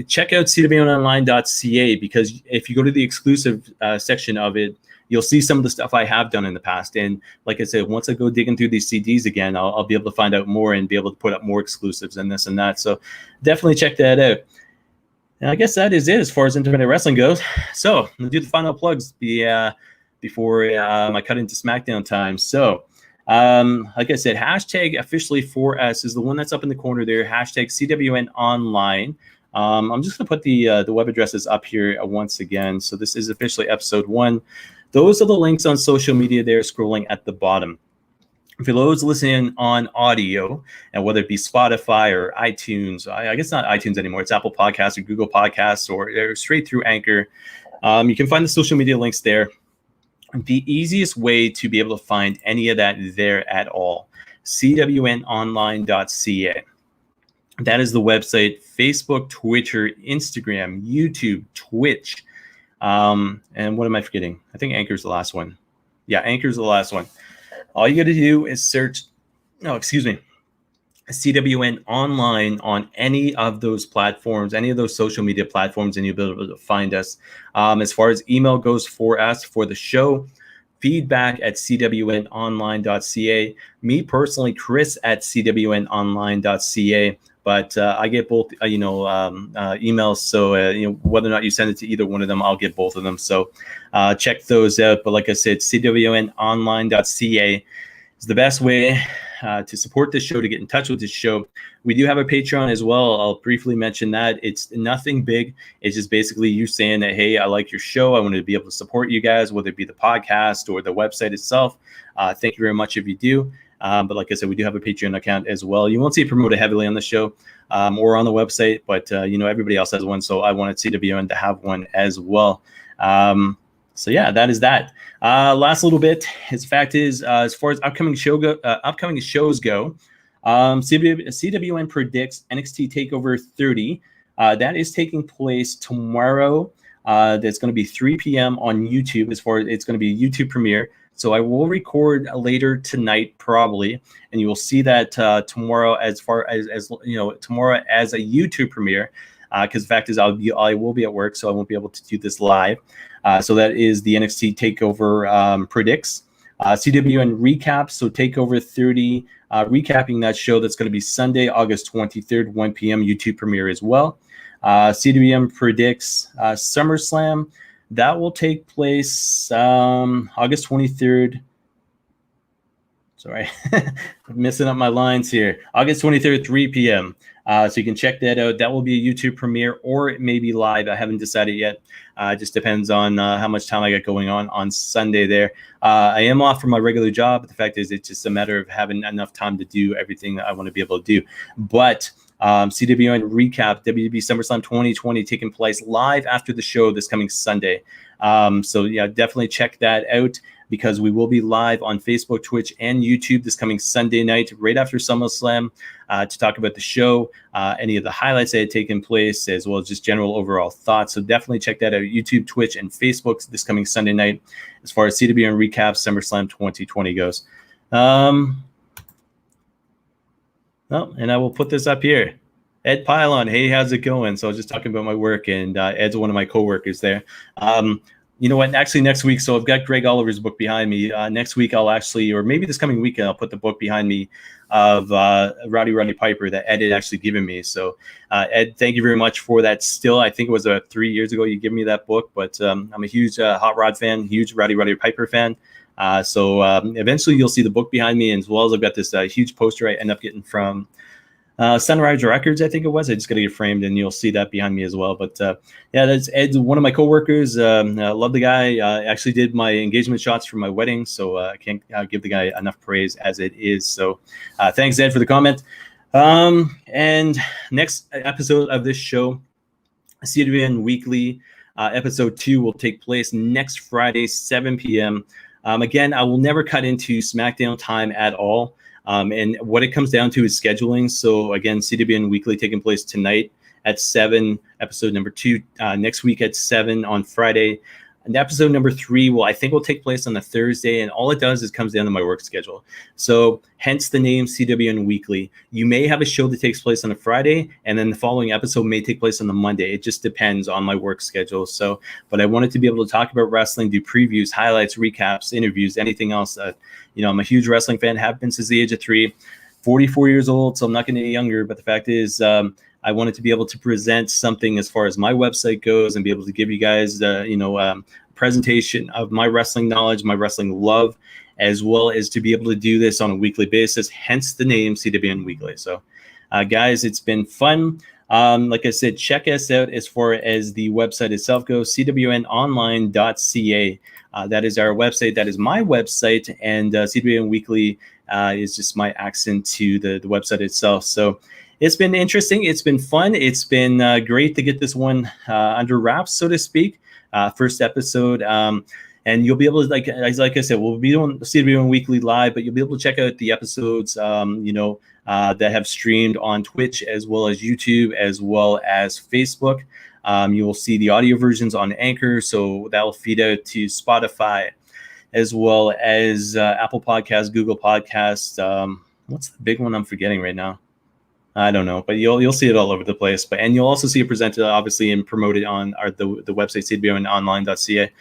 check out CWNonline.ca, because if you go to the exclusive section of it, you'll see some of the stuff I have done in the past. And like I said, once I go digging through these CDs again, I'll be able to find out more and be able to put up more exclusives and this and that. So definitely check that out. And I guess that is it as far as independent wrestling goes. So I'll do the final plugs before I cut into SmackDown time. So like I said, hashtag officially for us is the one that's up in the corner there. Hashtag CWN Online. I'm just going to put the web addresses up here once again. So this is officially episode 1. Those are the links on social media there scrolling at the bottom. For those listening on audio, and whether it be Spotify or iTunes, I guess not iTunes anymore, it's Apple Podcasts or Google Podcasts or straight through Anchor, you can find the social media links there. The easiest way to be able to find any of that there at all, CWNonline.ca. That is the website, Facebook, Twitter, Instagram, YouTube, Twitch. And what am I forgetting? I think Anchor's the last one. Yeah, Anchor's the last one. All you got to do is search, CWN Online on any of those platforms, any of those social media platforms, and you'll be able to find us. As far as email goes for us, for the show, feedback at cwnonline.ca. Me personally, Chris at cwnonline.ca. But I get both, emails. So, whether or not you send it to either one of them, I'll get both of them. So check those out. But like I said, cwnonline.ca is the best way to support this show, to get in touch with this show. We do have a Patreon as well. I'll briefly mention that. It's nothing big. It's just basically you saying that, hey, I like your show. I want to be able to support you guys, whether it be the podcast or the website itself. Thank you very much if you do. But like I said, we do have a Patreon account as well. You won't see it promoted heavily on the show or on the website, but everybody else has one. So I wanted CWN to have one as well. So yeah, that is that. Last little bit. As fact is, as far as upcoming shows go, CWN predicts NXT Takeover 30. That is taking place tomorrow. That's going to be 3 p.m. on YouTube. As far as it's going to be a YouTube premiere. So I will record later tonight, probably, and you will see that tomorrow. As far as tomorrow as a YouTube premiere, because the fact is I will be at work, so I won't be able to do this live. So that is the NXT Takeover predicts. CWN recaps, so Takeover 30, recapping that show. That's going to be Sunday, August 23rd, 1 p.m. YouTube premiere as well. CWN predicts SummerSlam. That will take place August 23rd. Sorry, I'm messing up my lines here. August 23rd, 3 p.m. So you can check that out. That will be a YouTube premiere, or it may be live. I haven't decided yet. It just depends on how much time I got going on Sunday there. I am off from my regular job, but the fact is it's just a matter of having enough time to do everything that I want to be able to do. But CWN recap WWE SummerSlam 2020 taking place live after the show this coming Sunday. So yeah, definitely check that out, because we will be live on Facebook, Twitch, and YouTube this coming Sunday night, right after SummerSlam, to talk about the show, any of the highlights that had taken place, as well as just general overall thoughts. So definitely check that out, YouTube, Twitch, and Facebook this coming Sunday night, as far as CWN recap SummerSlam 2020 goes. And I will put this up here. Ed Pylon, hey, how's it going? So I was just talking about my work, and Ed's one of my coworkers there. You know what? Actually, next week, so I've got Greg Oliver's book behind me. Next week, I'll actually, or maybe this coming weekend, I'll put the book behind me of Roddy Piper that Ed had actually given me. So, Ed, thank you very much for that. Still, I think it was 3 years ago you gave me that book, but I'm a huge Hot Rod fan, huge Roddy Piper fan. So eventually you'll see the book behind me, as well as I've got this huge poster I end up getting from Sunrise Records, I think it was. I just got to get framed, and you'll see that behind me as well. But yeah, that's Ed's one of my coworkers. Love the guy. Actually did my engagement shots for my wedding, so I can't give the guy enough praise as it is. So thanks, Ed, for the comment. And next episode of this show, CWN Weekly, episode 2 will take place next Friday, 7 p.m. Again, I will never cut into SmackDown time at all. And what it comes down to is scheduling. So again, CWN Weekly taking place tonight at 7, episode number 2, next week at 7 on Friday. And episode number 3 will take place on a Thursday, and all it does is comes down to my work schedule. So hence the name CWN Weekly. You may have a show that takes place on a Friday, and then the following episode may take place on the Monday. It just depends on my work schedule. So, but I wanted to be able to talk about wrestling, do previews, highlights, recaps, interviews, anything else. I'm a huge wrestling fan, have been since the age of 3, 44 years old, so I'm not getting any younger. But the fact is, I wanted to be able to present something as far as my website goes, and be able to give you guys, presentation of my wrestling knowledge, my wrestling love, as well as to be able to do this on a weekly basis, hence the name CWN Weekly. So, guys, it's been fun. Like I said, check us out as far as the website itself goes, cwnonline.ca. That is our website. That is my website, and CWN Weekly is just my accent to the website itself. So it's been interesting. It's been fun. It's been great to get this one under wraps, so to speak. First episode. And you'll be able to, like I said, we'll be doing CWN Weekly live, but you'll be able to check out the episodes, that have streamed on Twitch as well as YouTube as well as Facebook. You will see the audio versions on Anchor, so that will feed out to Spotify as well as Apple Podcasts, Google Podcasts. What's the big one I'm forgetting right now? I don't know, but you'll see it all over the place. And you'll also see it presented, obviously, and promoted on the website cwnonline.ca.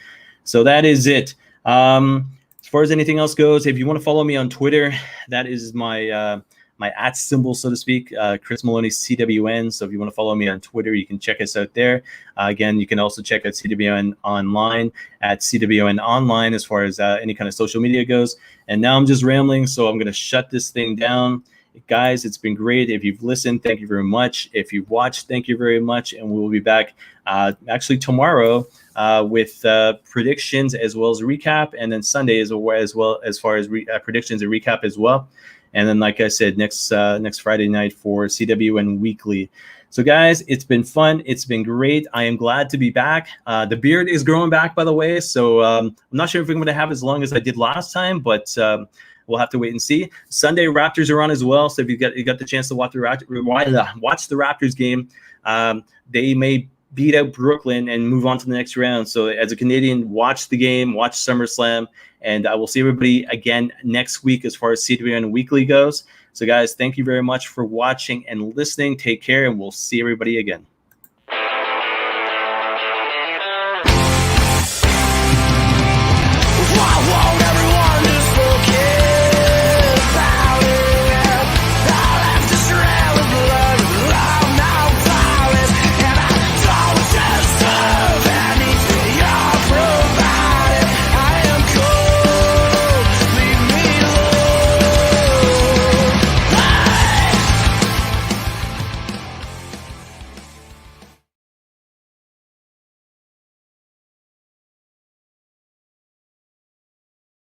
So that is it. As far as anything else goes, if you want to follow me on Twitter, that is my @ symbol, so to speak, Chris Maloney CWN. So if you want to follow me on Twitter, you can check us out there. Again, you can also check out CWN Online at CWN Online as far as any kind of social media goes. And now I'm just rambling, so I'm going to shut this thing down. Guys, it's been great. If you've listened, thank you very much. If you've watched, thank you very much. And we will be back actually tomorrow with predictions as well as recap, and then Sunday as well as far as predictions and recap as well. And then, like I said, next Friday night for CWN Weekly. So, guys, it's been fun. It's been great. I am glad to be back. The beard is growing back, by the way. So I'm not sure if I'm going to have as long as I did last time, but we'll have to wait and see. Sunday, Raptors are on as well. So if you got the chance to watch the Raptors game, they may beat out Brooklyn and move on to the next round. So as a Canadian, watch the game, watch SummerSlam, and I will see everybody again next week as far as CWN Weekly goes. So guys, thank you very much for watching and listening. Take care, and we'll see everybody again.